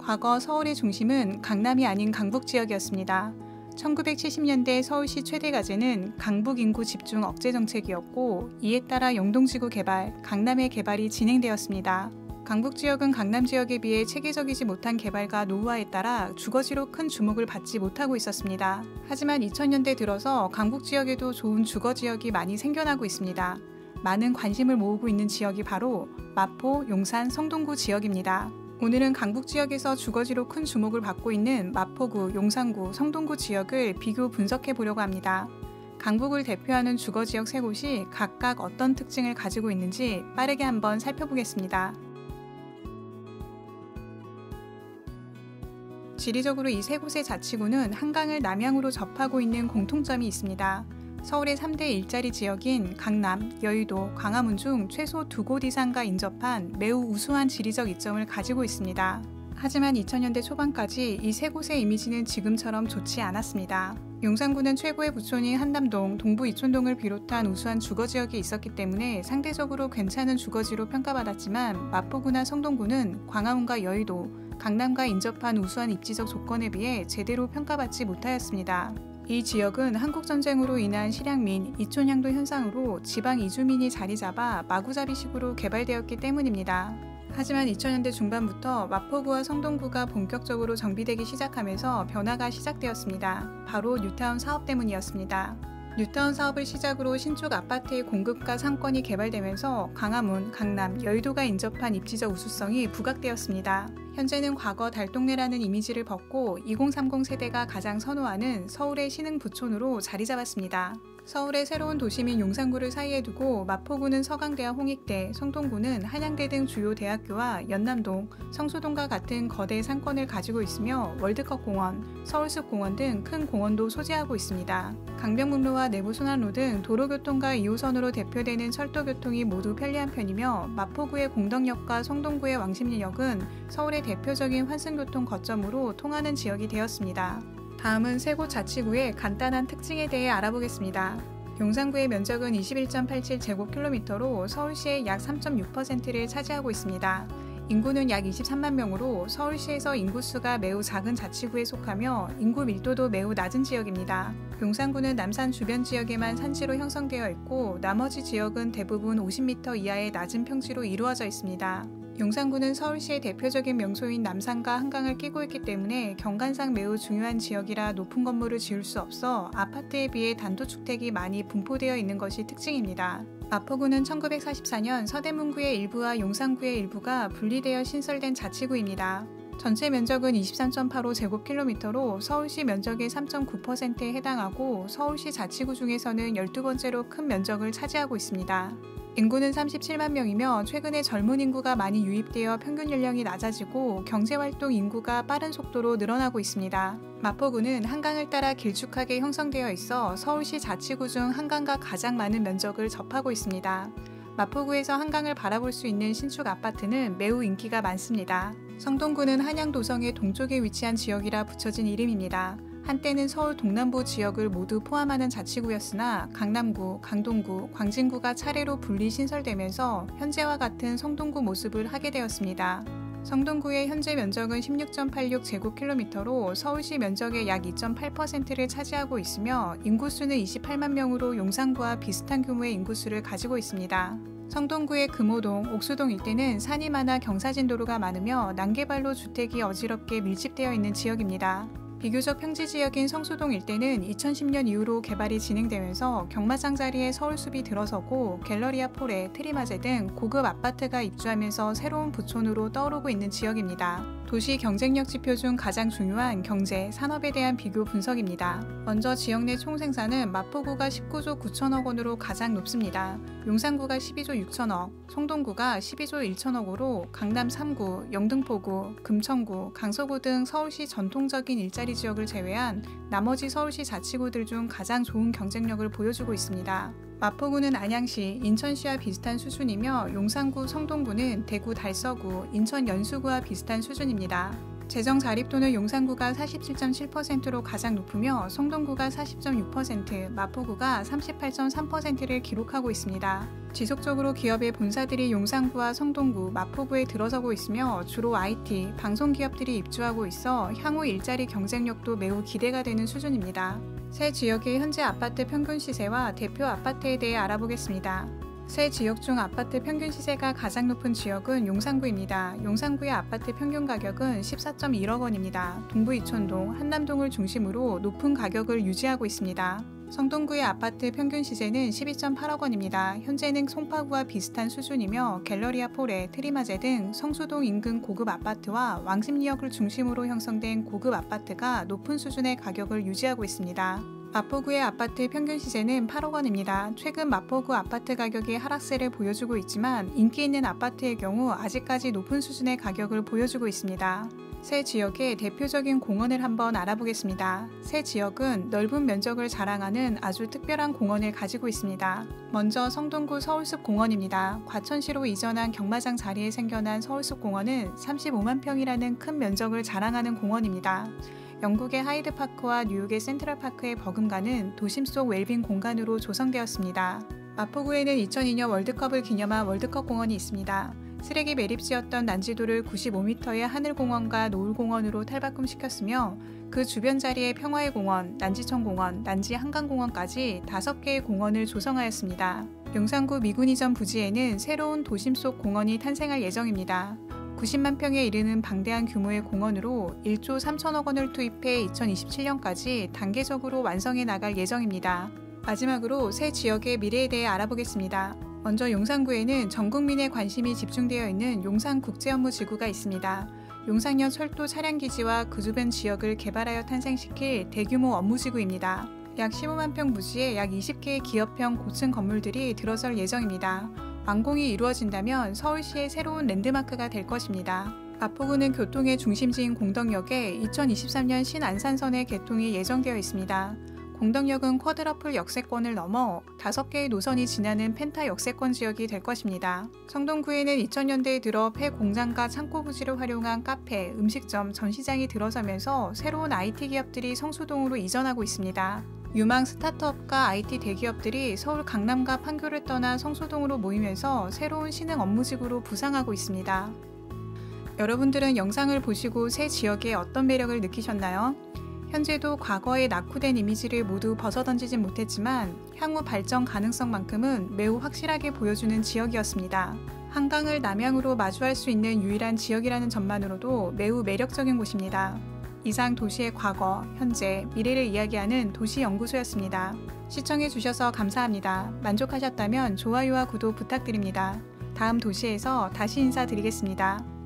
과거 서울의 중심은 강남이 아닌 강북 지역이었습니다. 1970년대 서울시 최대 과제는 강북 인구 집중 억제 정책이었고, 이에 따라 영동지구 개발, 강남의 개발이 진행되었습니다. 강북 지역은 강남 지역에 비해 체계적이지 못한 개발과 노후화에 따라 주거지로 큰 주목을 받지 못하고 있었습니다. 하지만 2000년대 들어서 강북 지역에도 좋은 주거지역이 많이 생겨나고 있습니다. 많은 관심을 모으고 있는 지역이 바로 마포, 용산, 성동구 지역입니다. 오늘은 강북 지역에서 주거지로 큰 주목을 받고 있는 마포구, 용산구, 성동구 지역을 비교 분석해 보려고 합니다. 강북을 대표하는 주거지역 세 곳이 각각 어떤 특징을 가지고 있는지 빠르게 한번 살펴보겠습니다. 지리적으로 이 세 곳의 자치구는 한강을 남향으로 접하고 있는 공통점이 있습니다. 서울의 3대 일자리 지역인 강남, 여의도, 광화문 중 최소 2곳 이상과 인접한 매우 우수한 지리적 이점을 가지고 있습니다. 하지만 2000년대 초반까지 이 세 곳의 이미지는 지금처럼 좋지 않았습니다. 용산구는 최고의 부촌인 한남동, 동부 이촌동을 비롯한 우수한 주거지역이 있었기 때문에 상대적으로 괜찮은 주거지로 평가받았지만, 마포구나 성동구는 광화문과 여의도, 강남과 인접한 우수한 입지적 조건에 비해 제대로 평가받지 못하였습니다. 이 지역은 한국전쟁으로 인한 실향민, 이촌향도 현상으로 지방 이주민이 자리잡아 마구잡이식으로 개발되었기 때문입니다. 하지만 2000년대 중반부터 마포구와 성동구가 본격적으로 정비되기 시작하면서 변화가 시작되었습니다. 바로 뉴타운 사업 때문이었습니다. 뉴타운 사업을 시작으로 신축 아파트의 공급과 상권이 개발되면서 광화문, 강남, 여의도가 인접한 입지적 우수성이 부각되었습니다. 현재는 과거 달동네라는 이미지를 벗고 2030 세대가 가장 선호하는 서울의 신흥 부촌으로 자리 잡았습니다. 서울의 새로운 도시민 용산구를 사이에 두고 마포구는 서강대와 홍익대, 성동구는 한양대 등 주요 대학교와 연남동, 성수동과 같은 거대 상권을 가지고 있으며 월드컵 공원, 서울숲 공원 등 큰 공원도 소재하고 있습니다. 강변북로와 내부순환로 등 도로교통과 2호선으로 대표되는 철도교통이 모두 편리한 편이며, 마포구의 공덕역과 성동구의 왕십리역은 서울의 대표적인 환승교통 거점으로 통하는 지역이 되었습니다. 다음은 세 곳 자치구의 간단한 특징에 대해 알아보겠습니다. 용산구의 면적은 21.87제곱킬로미터로 서울시의 약 3.6%를 차지하고 있습니다. 인구는 약 23만 명으로 서울시에서 인구수가 매우 작은 자치구에 속하며 인구 밀도도 매우 낮은 지역입니다. 용산구는 남산 주변 지역에만 산지로 형성되어 있고, 나머지 지역은 대부분 50m 이하의 낮은 평지로 이루어져 있습니다. 용산구는 서울시의 대표적인 명소인 남산과 한강을 끼고 있기 때문에 경관상 매우 중요한 지역이라 높은 건물을 지을 수 없어 아파트에 비해 단독주택이 많이 분포되어 있는 것이 특징입니다. 마포구는 1944년 서대문구의 일부와 용산구의 일부가 분리되어 신설된 자치구입니다. 전체 면적은 23.85제곱킬로미터로 서울시 면적의 3.9%에 해당하고, 서울시 자치구 중에서는 12번째로 큰 면적을 차지하고 있습니다. 인구는 37만 명이며 최근에 젊은 인구가 많이 유입되어 평균 연령이 낮아지고 경제활동 인구가 빠른 속도로 늘어나고 있습니다. 마포구는 한강을 따라 길쭉하게 형성되어 있어 서울시 자치구 중 한강과 가장 많은 면적을 접하고 있습니다. 마포구에서 한강을 바라볼 수 있는 신축 아파트는 매우 인기가 많습니다. 성동구는 한양 도성의 동쪽에 위치한 지역이라 붙여진 이름입니다. 한때는 서울 동남부 지역을 모두 포함하는 자치구였으나 강남구, 강동구, 광진구가 차례로 분리 신설되면서 현재와 같은 성동구 모습을 하게 되었습니다. 성동구의 현재 면적은 16.86제곱킬로미터로 서울시 면적의 약 2.8%를 차지하고 있으며, 인구수는 28만 명으로 용산구와 비슷한 규모의 인구수를 가지고 있습니다. 성동구의 금호동, 옥수동 일대는 산이 많아 경사진도로가 많으며 난개발로 주택이 어지럽게 밀집되어 있는 지역입니다. 비교적 평지 지역인 성수동 일대는 2010년 이후로 개발이 진행되면서 경마장 자리에 서울숲이 들어서고 갤러리아 폴레, 트리마제 등 고급 아파트가 입주하면서 새로운 부촌으로 떠오르고 있는 지역입니다. 도시 경쟁력 지표 중 가장 중요한 경제, 산업에 대한 비교 분석입니다. 먼저 지역 내 총생산은 마포구가 19조 9천억 원으로 가장 높습니다. 용산구가 12조 6천억, 성동구가 12조 1천억으로 강남 3구, 영등포구, 금천구, 강서구 등 서울시 전통적인 일자리 지역을 제외한 나머지 서울시 자치구들 중 가장 좋은 경쟁력을 보여주고 있습니다. 마포구는 안양시, 인천시와 비슷한 수준이며 용산구, 성동구는 대구 달서구, 인천 연수구와 비슷한 수준입니다. 재정 자립도는 용산구가 47.7%로 가장 높으며 성동구가 40.6%, 마포구가 38.3%를 기록하고 있습니다. 지속적으로 기업의 본사들이 용산구와 성동구, 마포구에 들어서고 있으며 주로 IT, 방송기업들이 입주하고 있어 향후 일자리 경쟁력도 매우 기대가 되는 수준입니다. 새 지역의 현재 아파트 평균 시세와 대표 아파트에 대해 알아보겠습니다. 새 지역 중 아파트 평균 시세가 가장 높은 지역은 용산구입니다. 용산구의 아파트 평균 가격은 14.1억 원입니다. 동부 이촌동, 한남동을 중심으로 높은 가격을 유지하고 있습니다. 성동구의 아파트 평균 시세는 12.8억 원입니다. 현재는 송파구와 비슷한 수준이며 갤러리아 폴레, 트리마제 등 성수동 인근 고급 아파트와 왕십리역을 중심으로 형성된 고급 아파트가 높은 수준의 가격을 유지하고 있습니다. 마포구의 아파트 평균 시세는 8억 원입니다. 최근 마포구 아파트 가격이 하락세를 보여주고 있지만 인기 있는 아파트의 경우 아직까지 높은 수준의 가격을 보여주고 있습니다. 새 지역의 대표적인 공원을 한번 알아보겠습니다. 새 지역은 넓은 면적을 자랑하는 아주 특별한 공원을 가지고 있습니다. 먼저 성동구 서울숲공원입니다. 과천시로 이전한 경마장 자리에 생겨난 서울숲공원은 35만 평이라는 큰 면적을 자랑하는 공원입니다. 영국의 하이드파크와 뉴욕의 센트럴파크의 버금가는 도심 속 웰빙 공간으로 조성되었습니다. 마포구에는 2002년 월드컵을 기념한 월드컵 공원이 있습니다. 쓰레기 매립지였던 난지도를 95m의 하늘공원과 노을공원으로 탈바꿈시켰으며 그 주변 자리에 평화의 공원, 난지천공원, 난지한강공원까지 5개의 공원을 조성하였습니다. 용산구 미군이전 부지에는 새로운 도심 속 공원이 탄생할 예정입니다. 90만 평에 이르는 방대한 규모의 공원으로 1조 3천억 원을 투입해 2027년까지 단계적으로 완성해 나갈 예정입니다. 마지막으로 새 지역의 미래에 대해 알아보겠습니다. 먼저 용산구에는 전 국민의 관심이 집중되어 있는 용산국제업무지구가 있습니다. 용산역 철도 차량기지와 그 주변 지역을 개발하여 탄생시킬 대규모 업무지구입니다. 약 15만 평 부지에 약 20개의 기업형 고층 건물들이 들어설 예정입니다. 완공이 이루어진다면 서울시의 새로운 랜드마크가 될 것입니다. 마포구는 교통의 중심지인 공덕역에 2023년 신안산선의 개통이 예정되어 있습니다. 공덕역은 쿼드러플 역세권을 넘어 5개의 노선이 지나는 펜타 역세권 지역이 될 것입니다. 성동구에는 2000년대에 들어 폐공장과 창고 부지를 활용한 카페, 음식점, 전시장이 들어서면서 새로운 IT 기업들이 성수동으로 이전하고 있습니다. 유망 스타트업과 IT 대기업들이 서울 강남과 판교를 떠나 성수동으로 모이면서 새로운 신흥 업무지구로 부상하고 있습니다. 여러분들은 영상을 보시고 새 지역에 어떤 매력을 느끼셨나요? 현재도 과거의 낙후된 이미지를 모두 벗어던지진 못했지만 향후 발전 가능성만큼은 매우 확실하게 보여주는 지역이었습니다. 한강을 남향으로 마주할 수 있는 유일한 지역이라는 점만으로도 매우 매력적인 곳입니다. 이상 도시의 과거, 현재, 미래를 이야기하는 도시연구소였습니다. 시청해주셔서 감사합니다. 만족하셨다면 좋아요와 구독 부탁드립니다. 다음 도시에서 다시 인사드리겠습니다.